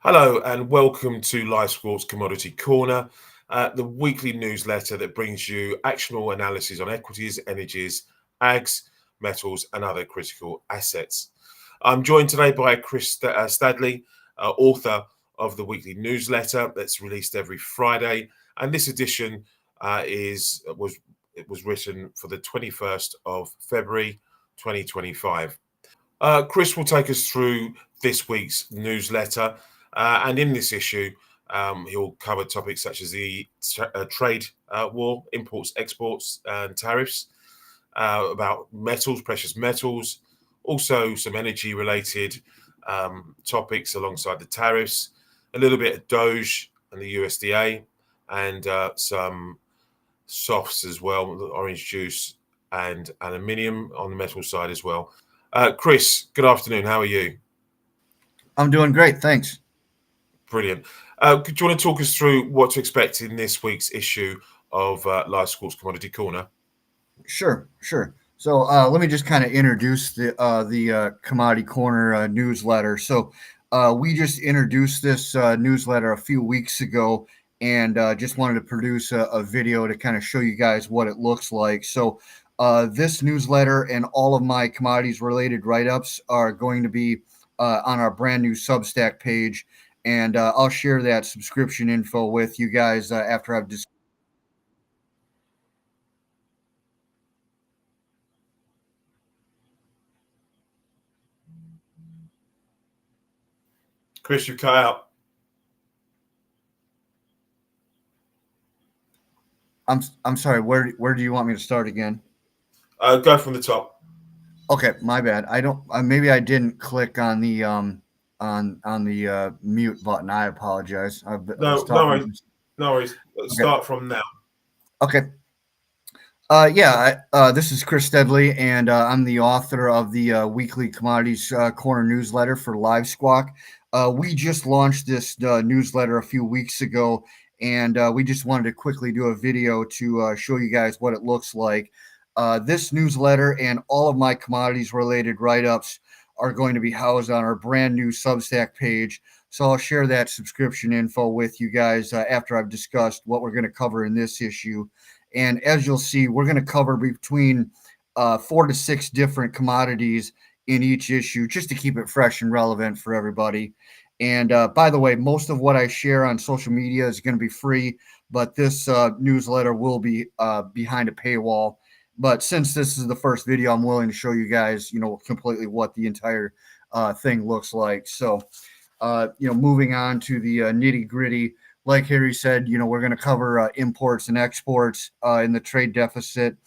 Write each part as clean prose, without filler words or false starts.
Hello and welcome to Live Sports Commodity Corner, the weekly newsletter that brings you actionable analysis on equities, energies, ags, metals, and other critical assets. I'm joined today by Chris Stadele, author of the weekly newsletter that's released every Friday, and this edition was written for the 21st of February, 2025. Chris will take us through this week's newsletter, and in this issue, he'll cover topics such as the trade war, imports, exports, and tariffs, about metals, precious metals, also some energy related topics alongside the tariffs, a little bit of Doge and the USDA, and some softs as well, orange juice and aluminium on the metal side as well. Chris, good afternoon. How are you? I'm doing great, thanks. Brilliant. Do you want to talk us through what to expect in this week's issue of Live Sports Commodity Corner? Sure. So let me just kind of introduce the Commodity Corner newsletter. So we just introduced this newsletter a few weeks ago, and just wanted to produce a video to kind of show you guys what it looks like. So this newsletter and all of my commodities related write ups are going to be on our brand new Substack page, and I'll share that subscription info with you guys after I've just. Chris, you cut out. I'm sorry. Where do you want me to start again? Go from the top. Okay, my bad. I don't. Maybe I didn't click on the mute button. I apologize. I was No, no talking. worries. No worries. Let's Okay. start from now. Okay. This is Chris Stedley, and I'm the author of the weekly Commodities Corner newsletter for Live Squawk. We just launched this newsletter a few weeks ago, and we just wanted to quickly do a video to show you guys what it looks like. This newsletter and all of my commodities related write ups are going to be housed on our brand new Substack page. So I'll share that subscription info with you guys after I've discussed what we're going to cover in this issue. And as you'll see, we're going to cover between 4 to 6 different commodities in each issue just to keep it fresh and relevant for everybody. And by the way, most of what I share on social media is going to be free, but this newsletter will be behind a paywall. But since this is the first video, I'm willing to show you guys, completely what the entire thing looks like. So, moving on to the nitty gritty, like Harry said, we're going to cover imports and exports in the trade deficit.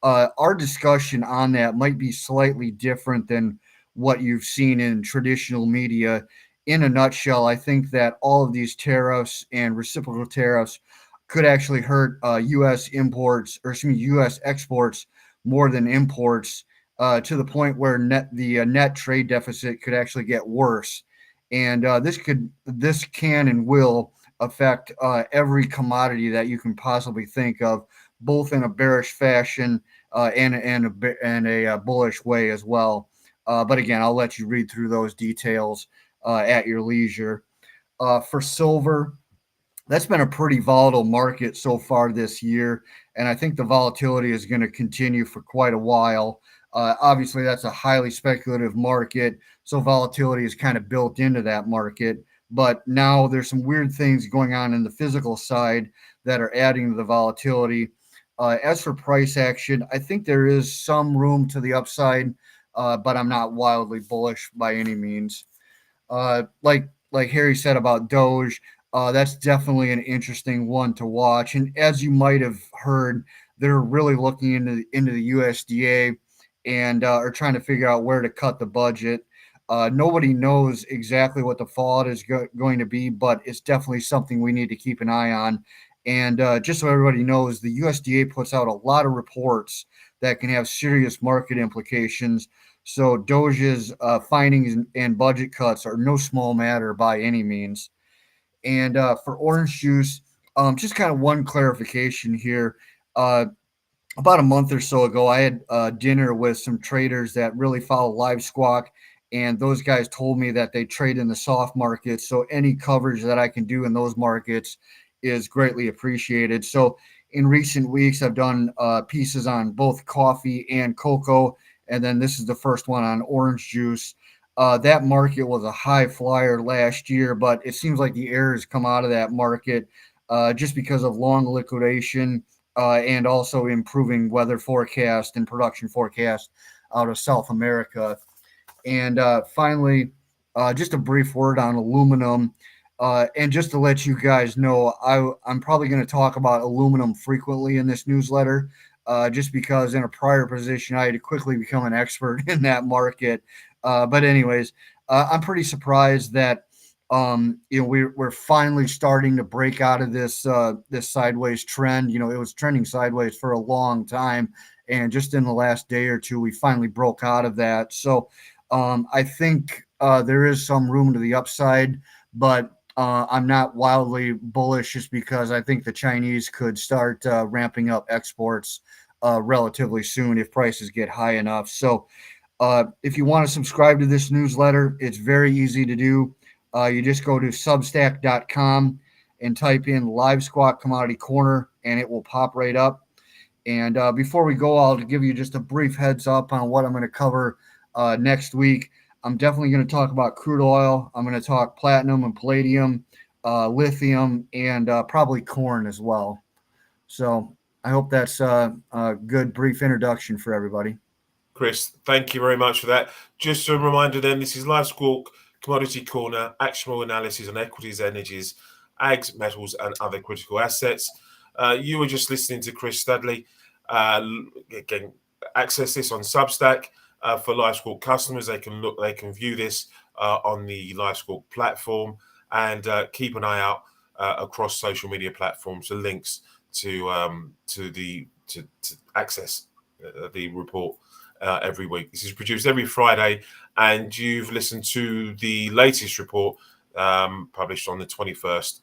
Our discussion on that might be slightly different than what you've seen in traditional media. In a nutshell, I think that all of these tariffs and reciprocal tariffs could actually hurt U.S. imports, or excuse me, U.S. exports more than imports, to the point where the net trade deficit could actually get worse. And this can and will affect every commodity that you can possibly think of, both in a bearish fashion and a bullish way as well. But again, I'll let you read through those details at your leisure. For silver, that's been a pretty volatile market so far this year, and I think the volatility is going to continue for quite a while. Obviously, that's a highly speculative market, so volatility is kind of built into that market. But now there's some weird things going on in the physical side that are adding to the volatility. As for price action, I think there is some room to the upside, but I'm not wildly bullish by any means. Like Harry said about Doge, that's definitely an interesting one to watch. And as you might have heard, they're really looking into the USDA and are trying to figure out where to cut the budget. Nobody knows exactly what the fallout is going to be, but it's definitely something we need to keep an eye on. And just so everybody knows, the USDA puts out a lot of reports that can have serious market implications. So Doge's findings and budget cuts are no small matter by any means. And for orange juice, just kind of one clarification here. About a month or so ago, I had dinner with some traders that really follow Live Squawk, and those guys told me that they trade in the soft markets. So any coverage that I can do in those markets is greatly appreciated. So in recent weeks, I've done pieces on both coffee and cocoa, and then this is the first one on orange juice. That market was a high flyer last year, but it seems like the air has come out of that market just because of long liquidation and also improving weather forecast and production forecast out of South America. And finally, just a brief word on aluminum. And just to let you guys know, I'm probably going to talk about aluminum frequently in this newsletter, just because in a prior position, I had to quickly become an expert in that market. But, anyways, I'm pretty surprised that. We're finally starting to break out of this sideways trend. It was trending sideways for a long time, and just in the last day or two, we finally broke out of that. So I think there is some room to the upside, but I'm not wildly bullish just because I think the Chinese could start ramping up exports relatively soon if prices get high enough. So if you want to subscribe to this newsletter, it's very easy to do. You just go to substack.com and type in Live Squawk Commodity Corner, and it will pop right up. And before we go, I'll give you just a brief heads up on what I'm going to cover next week. I'm definitely going to talk about crude oil. I'm going to talk platinum and palladium, lithium, and probably corn as well. So I hope that's a good brief introduction for everybody. Chris, thank you very much for that. Just a reminder then, this is Live Squawk Commodity Corner, actionable analysis on equities, energies, ags, metals, and other critical assets. You were just listening to Chris Stadele. Again, access this on Substack for Live Squawk customers. They can view this on the Live Squawk platform, and keep an eye out across social media platforms for links to access the report every week. This is produced every Friday, and you've listened to the latest report published on the 21st